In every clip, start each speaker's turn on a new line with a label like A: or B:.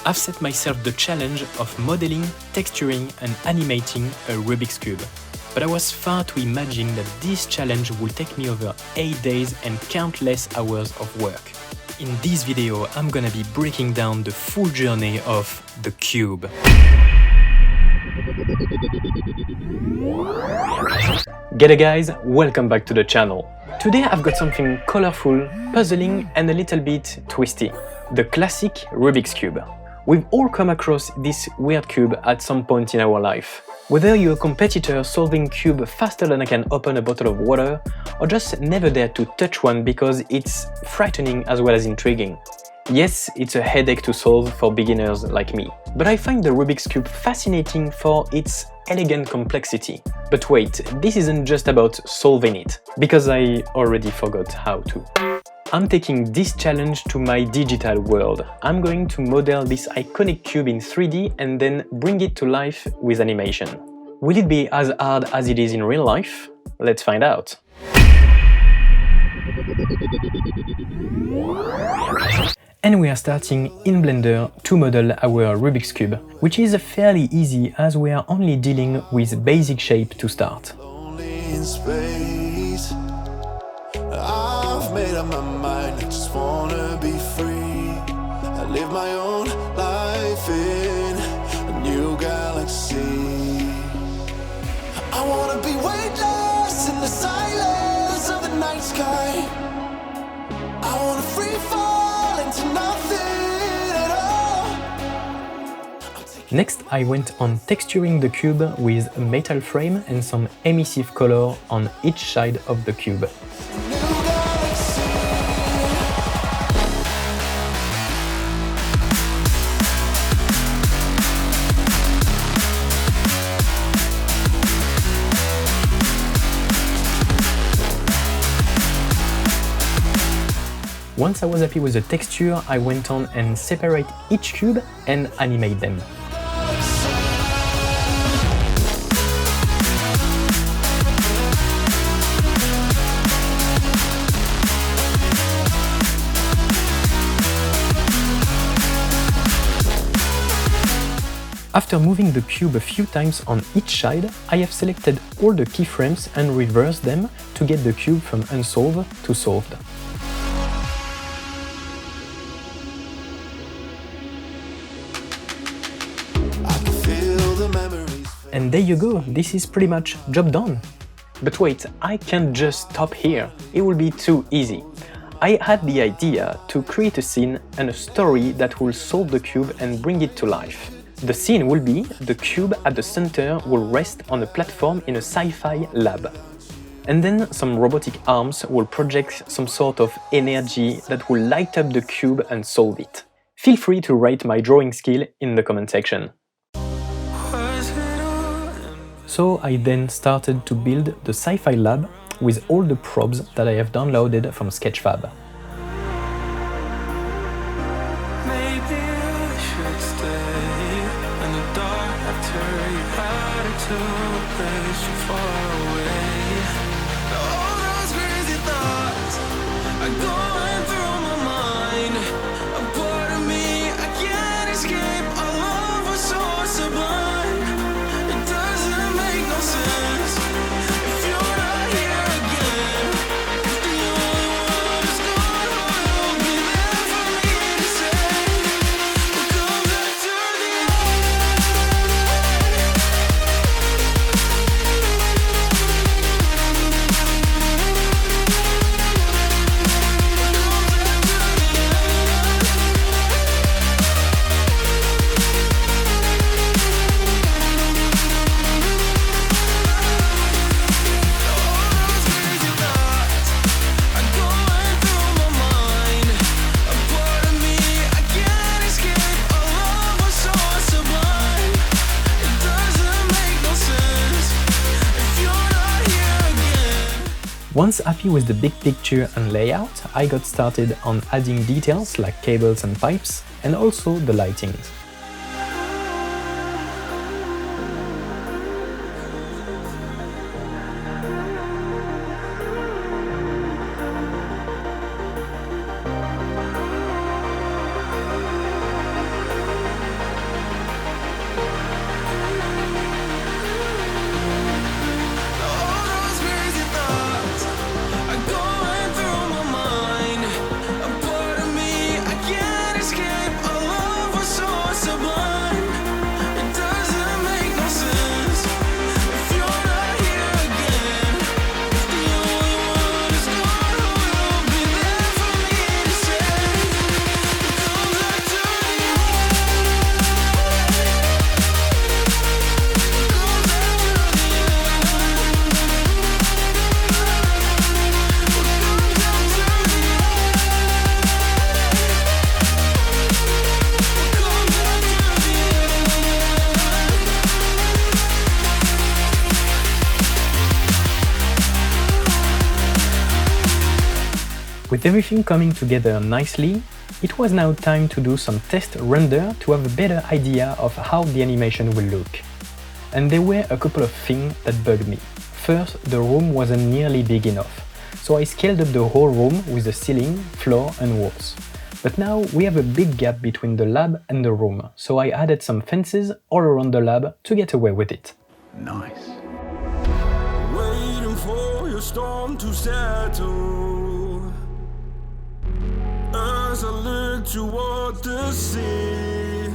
A: I've set myself the challenge of modeling, texturing and animating a Rubik's Cube. But I was far to imagine that this challenge would take me over 8 days and countless hours of work. In this video, I'm gonna be breaking down the full journey of the cube. G'day guys, welcome back to the channel. Today I've got something colorful, puzzling and a little bit twisty. The classic Rubik's Cube. We've all come across this weird cube at some point in our life. Whether you're a competitor solving cube faster than I can open a bottle of water, or just never dared to touch one because it's frightening as well as intriguing. Yes, it's a headache to solve for beginners like me, but I find the Rubik's Cube fascinating for its elegant complexity. But wait, this isn't just about solving it, because I already forgot how to. I'm taking this challenge to my digital world. I'm going to model this iconic cube in 3D and then bring it to life with animation. Will it be as hard as it is in real life? Let's find out. And we are starting in Blender to model our Rubik's Cube, which is fairly easy as we are only dealing with basic shape to start. I've made up my mind, I just wanna be free. I live my own life in a new galaxy. I wanna be weightless in the silence of the night sky. I wanna free fall into nothing at all. Next, I went on texturing the cube with a metal frame and some emissive color on each side of the cube. Once I was happy with the texture, I went on and separate each cube and animate them. After moving the cube a few times on each side, I have selected all the keyframes and reversed them to get the cube from unsolved to solved. And there you go, this is pretty much job done. But wait, I can't just stop here, it will be too easy. I had the idea to create a scene and a story that will solve the cube and bring it to life. The scene will be the cube at the center will rest on a platform in a sci-fi lab. And then some robotic arms will project some sort of energy that will light up the cube and solve it. Feel free to rate my drawing skill in the comment section. So I then started to build the sci-fi lab with all the probes that I have downloaded from Sketchfab. Once happy with the big picture and layout, I got started on adding details like cables and pipes, and also the lighting. With everything coming together nicely, it was now time to do some test render to have a better idea of how the animation will look. And there were a couple of things that bugged me. First, the room wasn't nearly big enough, so I scaled up the whole room with the ceiling, floor and walls. But now we have a big gap between the lab and the room, so I added some fences all around the lab to get away with it.
B: Nice.
C: Waiting for your storm to settle as I look toward the sea.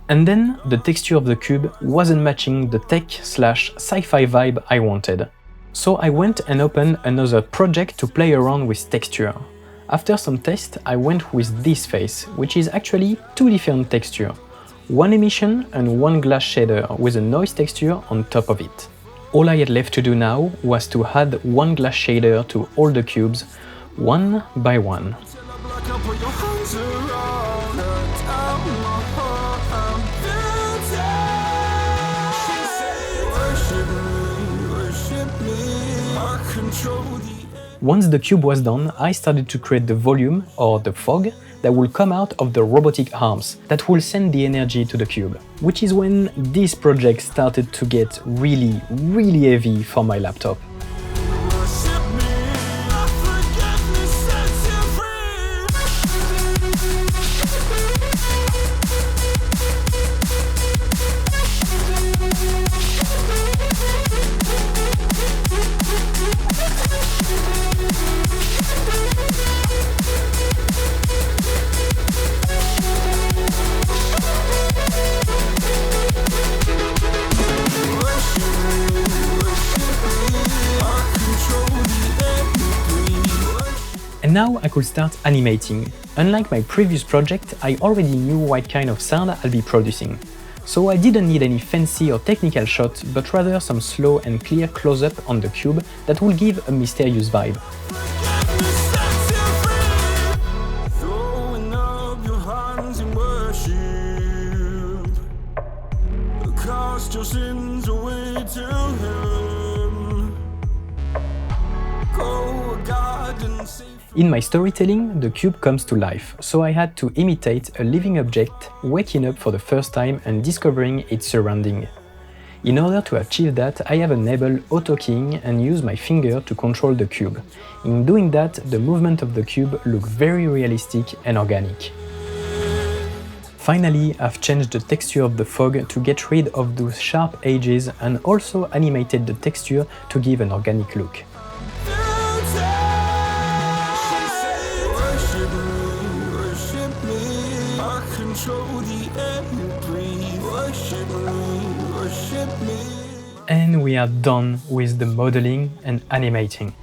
A: And then the texture of the cube wasn't matching the tech/sci-fi vibe I wanted. So I went and opened another project to play around with texture. After some tests, I went with this face, which is actually two different textures. One emission and one glass shader with a noise texture on top of it. All I had left to do now was to add one glass shader to all the cubes, one by one. Once the cube was done, I started to create the volume, or the fog, that will come out of the robotic arms that will send the energy to the cube. Which is when this project started to get really heavy for my laptop. And now I could start animating. Unlike my previous project, I already knew what kind of sound I'll be producing. So I didn't need any fancy or technical shot, but rather some slow and clear close-up on the cube that will give a mysterious vibe. In my storytelling, the cube comes to life, so I had to imitate a living object waking up for the first time and discovering its surrounding. In order to achieve that, I have enabled auto-keying and use my finger to control the cube. In doing that, the movement of the cube looks very realistic and organic. Finally, I've changed the texture of the fog to get rid of those sharp edges and also animated the texture to give an organic look. And we are done with the modeling and animating.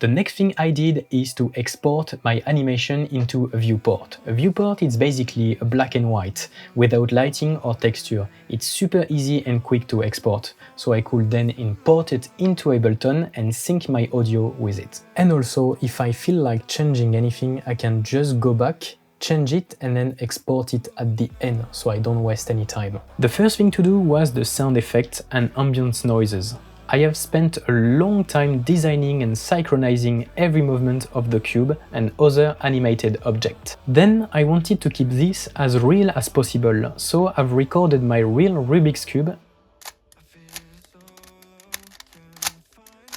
A: The next thing I did is to export my animation into a viewport. A viewport is basically a black and white, without lighting or texture. It's super easy and quick to export, so I could then import it into Ableton and sync my audio with it. And also, if I feel like changing anything, I can just go back, change it and then export it at the end, so I don't waste any time. The first thing to do was the sound effects and ambient noises. I have spent a long time designing and synchronizing every movement of the cube and other animated objects. Then I wanted to keep this as real as possible, so I've recorded my real Rubik's Cube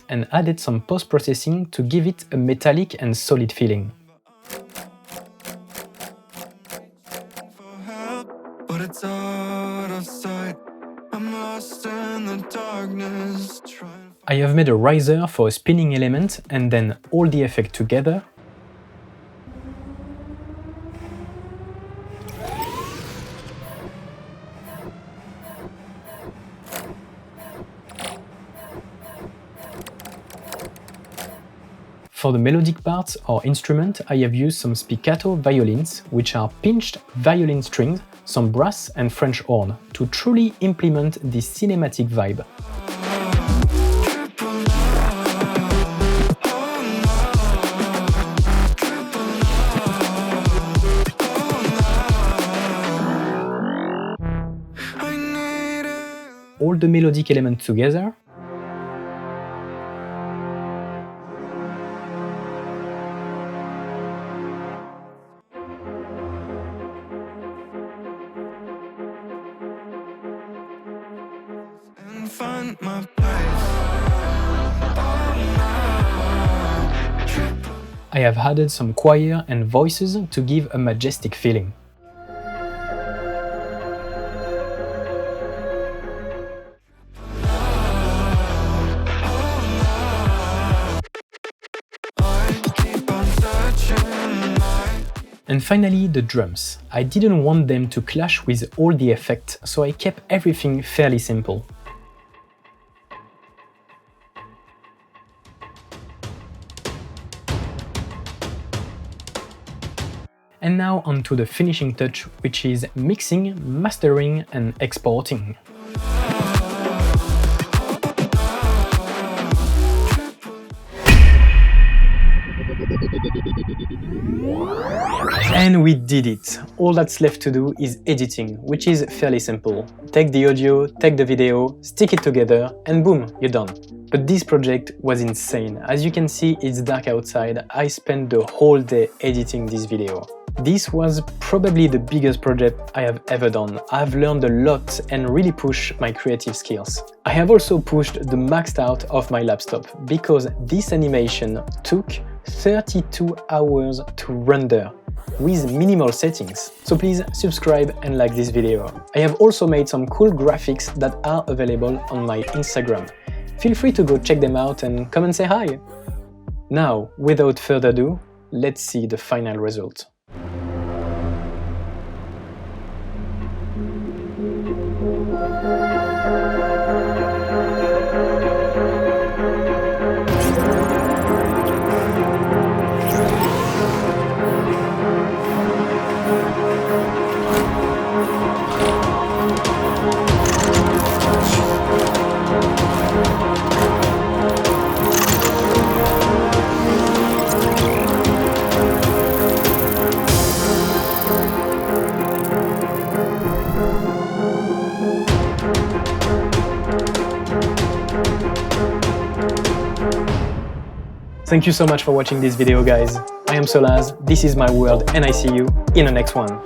A: and added some post-processing to give it a metallic and solid feeling.
C: It's out of sight. I'm lost in the darkness.
A: I have made a riser for a spinning element and then all the effects together. For the melodic parts or instrument, I have used some spiccato violins, which are pinched violin strings, some brass and French horn, to truly implement this cinematic vibe. All the melodic elements together. I have added some choir and voices to give a majestic feeling. And finally, the drums. I didn't want them to clash with all the effects, so I kept everything fairly simple. And now onto the finishing touch, which is mixing, mastering and exporting. And we did it! All that's left to do is editing, which is fairly simple. Take the audio, take the video, stick it together, and boom, you're done. But this project was insane. As you can see, it's dark outside. I spent the whole day editing this video. This was probably the biggest project I have ever done. I've learned a lot and really pushed my creative skills. I have also pushed the maxed out of my laptop because this animation took 32 hours to render with minimal settings. So please subscribe and like this video. I have also made some cool graphics that are available on my Instagram. Feel free to go check them out and come and say hi. Now, without further ado, let's see the final result. Thank you so much for watching this video, guys. I am SOLAZ, this is my world, and I see you in the next one.